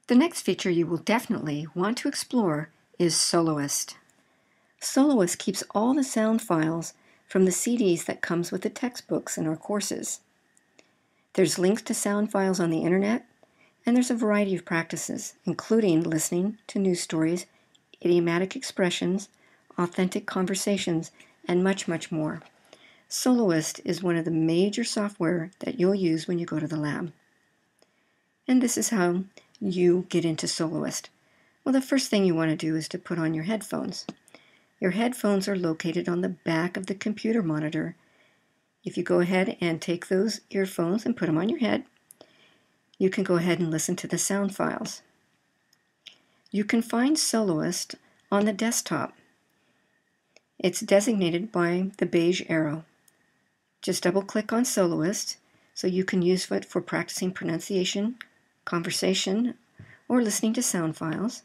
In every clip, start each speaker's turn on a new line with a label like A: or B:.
A: The next feature you will definitely want to explore is Soloist. Soloist keeps all the sound files from the CDs that comes with the textbooks in our courses. There's links to sound files on the internet, and there's a variety of practices, including listening to news stories, idiomatic expressions, authentic conversations, and much, much more. Soloist is one of the major software that you'll use when you go to the lab. And this is how you get into Soloist. Well, the first thing you want to do is to put on your headphones. Your headphones are located on the back of the computer monitor. If you go ahead and take those earphones and put them on your head, you can go ahead and listen to the sound files. You can find Soloist on the desktop. It's designated by the beige arrow. Just double-click on Soloist so you can use it for practicing pronunciation, conversation, or listening to sound files.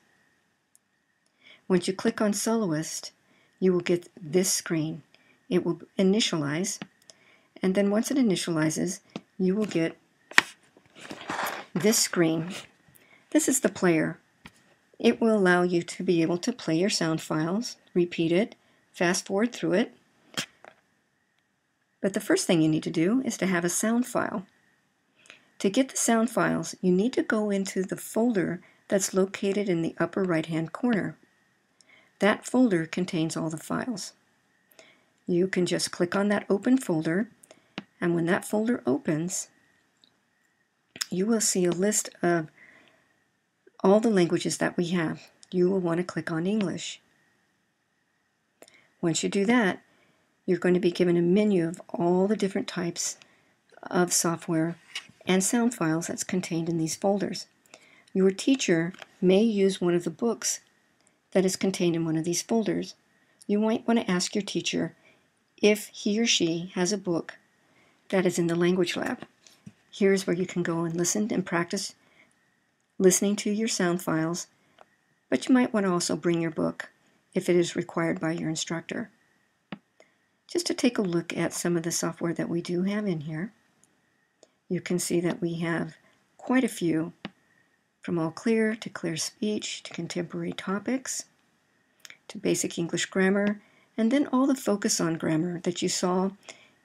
A: Once you click on Soloist, you will get this screen. It will initialize, and then once it initializes, you will get this screen. This is the player. It will allow you to be able to play your sound files, repeat it, fast forward through it. But the first thing you need to do is to have a sound file. To get the sound files, you need to go into the folder that's located in the upper right-hand corner. That folder contains all the files. You can just click on that open folder, and when that folder opens, you will see a list of all the languages that we have. You will want to click on English. Once you do that, you're going to be given a menu of all the different types of software and sound files that's contained in these folders. Your teacher may use one of the books that is contained in one of these folders. You might want to ask your teacher if he or she has a book that is in the language lab. Here's where you can go and listen and practice listening to your sound files, but you might want to also bring your book if it is required by your instructor. Just to take a look at some of the software that we do have in here, you can see that we have quite a few, from All Clear to Clear Speech to Contemporary Topics to Basic English Grammar, and then all the Focus on Grammar that you saw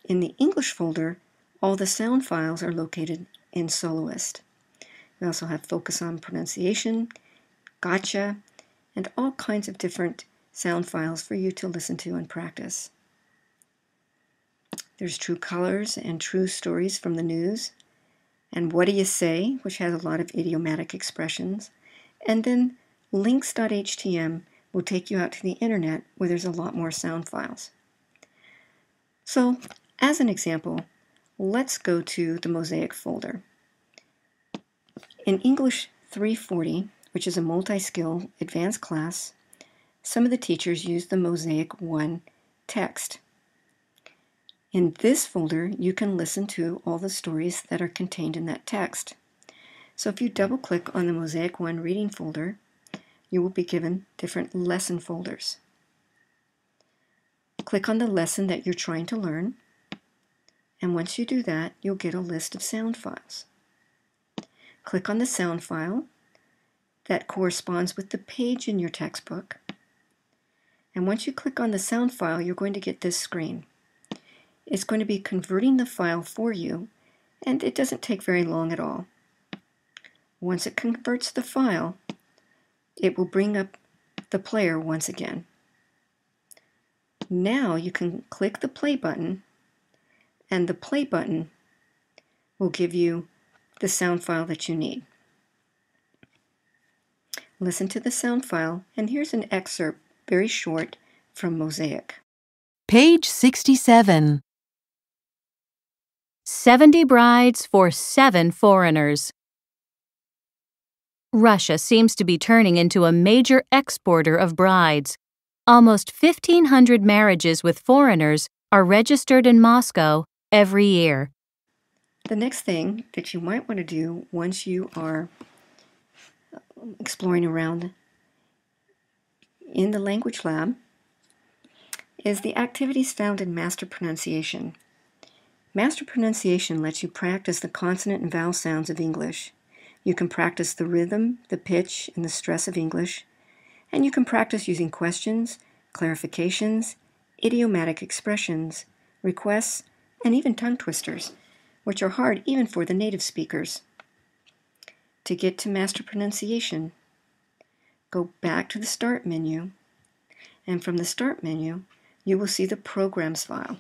A: in the English folder. All the sound files are located in Soloist. We also have Focus on Pronunciation, Gotcha, and all kinds of different sound files for you to listen to and practice. There's True Colors and True Stories from the News, and What Do You Say, which has a lot of idiomatic expressions, and then links.htm will take you out to the internet where there's a lot more sound files. So, as an example, let's go to the Mosaic folder. In English 340, which is a multi-skill advanced class, some of the teachers use the Mosaic 1 text. In this folder, you can listen to all the stories that are contained in that text. So if you double-click on the Mosaic 1 reading folder, you will be given different lesson folders. Click on the lesson that you're trying to learn, and once you do that, you'll get a list of sound files. Click on the sound file that corresponds with the page in your textbook, and once you click on the sound file, you're going to get this screen. It's going to be converting the file for you, and it doesn't take very long at all. Once it converts the file, it will bring up the player once again. Now you can click the play button, and the play button will give you the sound file that you need. Listen to the sound file, and here's an excerpt, very short, from Mosaic.
B: Page 67. 70 brides for 7 foreigners. Russia seems to be turning into a major exporter of brides. Almost 1,500 marriages with foreigners are registered in Moscow every year.
A: The next thing that you might want to do once you are exploring around in the language lab is the activities found in Master Pronunciation. Master Pronunciation lets you practice the consonant and vowel sounds of English. You can practice the rhythm, the pitch, and the stress of English, and you can practice using questions, clarifications, idiomatic expressions, requests, and even tongue twisters, which are hard even for the native speakers. To get to master pronunciation, go back to the Start menu, and from the Start menu, you will see the Programs file.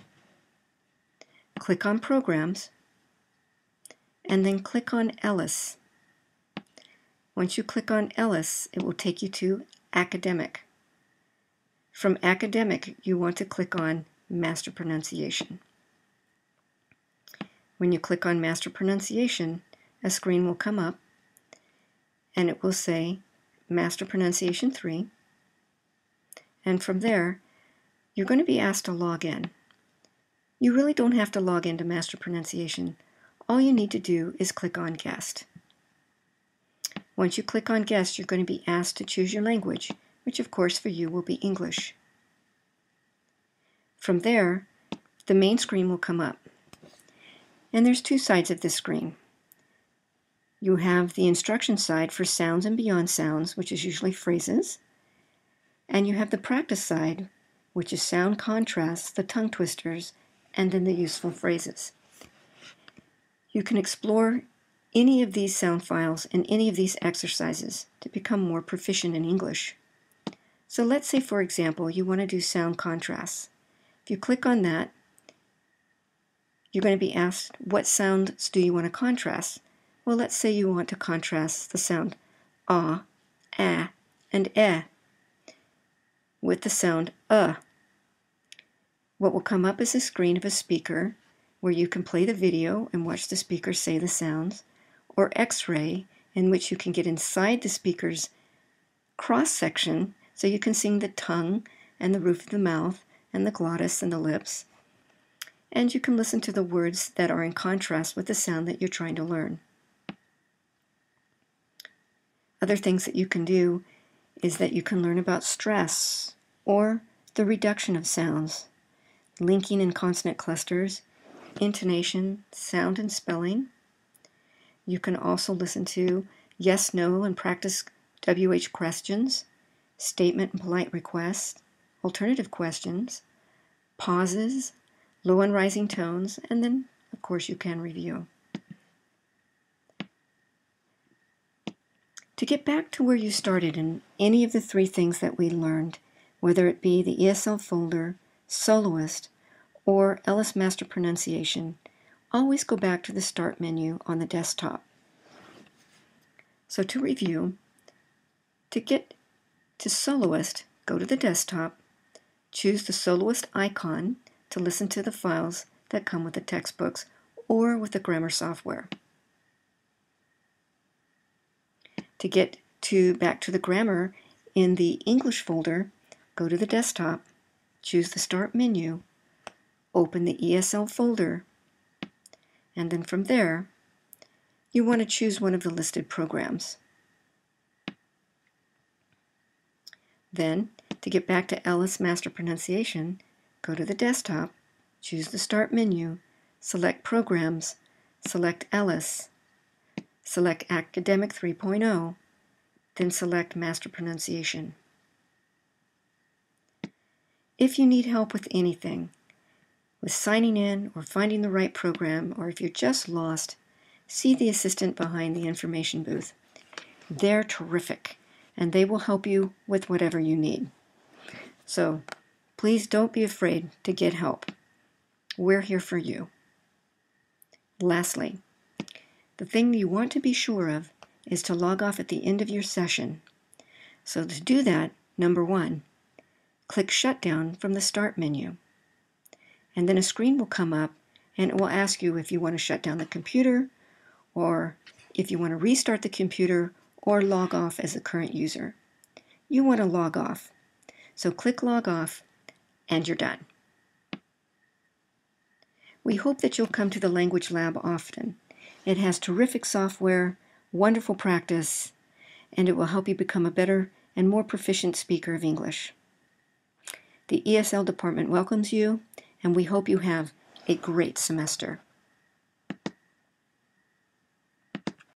A: Click on Programs, and then click on Ellis. Once you click on Ellis, it will take you to Academic. From Academic, you want to click on Master Pronunciation. When you click on Master Pronunciation, a screen will come up, and it will say Master Pronunciation 3. And from there, you're going to be asked to log in. You really don't have to log into Master Pronunciation. All you need to do is click on Guest. Once you click on Guest, you're going to be asked to choose your language, which of course for you will be English. From there, the main screen will come up. And there's two sides of this screen. You have the instruction side for sounds and beyond sounds, which is usually phrases. And you have the practice side, which is sound contrasts, the tongue twisters, and then the useful phrases. You can explore any of these sound files and any of these exercises to become more proficient in English. So let's say, for example, you want to do sound contrasts. If you click on that, you're going to be asked, what sounds do you want to contrast? Well, let's say you want to contrast the sound ah, and with the sound What will come up is a screen of a speaker where you can play the video and watch the speaker say the sounds, or X-ray, in which you can get inside the speaker's cross-section so you can sing the tongue and the roof of the mouth and the glottis and the lips. And you can listen to the words that are in contrast with the sound that you're trying to learn. Other things that you can do is that you can learn about stress or the reduction of sounds, linking and consonant clusters, intonation, sound and spelling. You can also listen to yes, no, and practice WH questions, statement and polite requests, alternative questions, pauses, low and rising tones, and then, of course, you can review. To get back to where you started in any of the three things that we learned, whether it be the ESL folder, Soloist, or Ellis Master Pronunciation, always go back to the Start menu on the desktop. So to review, to get to Soloist, go to the desktop, choose the Soloist icon to listen to the files that come with the textbooks or with the grammar software. To get back to the grammar in the English folder, go to the desktop, choose the Start menu, open the ESL folder, and then from there, you want to choose one of the listed programs. Then, to get back to Ellis Master Pronunciation, go to the desktop, choose the Start menu, select Programs, select Ellis, select Academic 3.0, then select Master Pronunciation. If you need help with anything, with signing in or finding the right program, or if you're just lost, see the assistant behind the information booth. They're terrific, and they will help you with whatever you need. So please don't be afraid to get help. We're here for you. Lastly, the thing you want to be sure of is to log off at the end of your session. So to do that, number 1, click Shutdown from the Start menu. And then a screen will come up and it will ask you if you want to shut down the computer, or if you want to restart the computer or log off as a current user. You want to log off. So click Log Off and you're done. We hope that you'll come to the Language Lab often. It has terrific software, wonderful practice, and it will help you become a better and more proficient speaker of English. The ESL department welcomes you, and we hope you have a great semester.